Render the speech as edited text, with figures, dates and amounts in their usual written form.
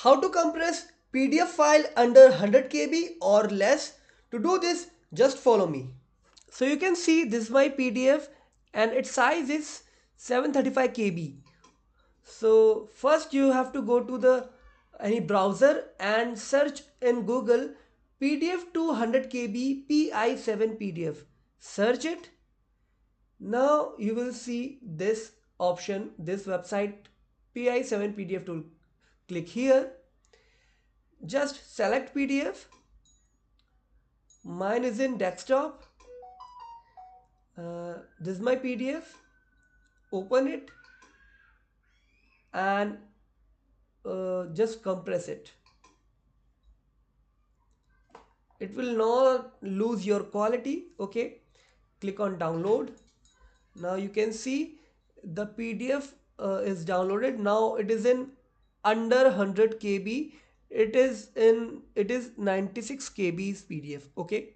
How to compress PDF file under 100 KB or less? To do this, just follow me. So you can see this is my PDF and its size is 735 KB. So first you have to go to the any browser and search in Google PDF 200 KB PI7 PDF. Search it. Now you will see this option, this website PI7 PDF tool. Click here. Just select PDF. Mine is in desktop. This is my PDF. Open it and just compress it. It will not lose your quality. Okay, click on download. Now you can see the PDF is downloaded. Now it is in under 100 KB. It is 96 KB's PDF. Okay,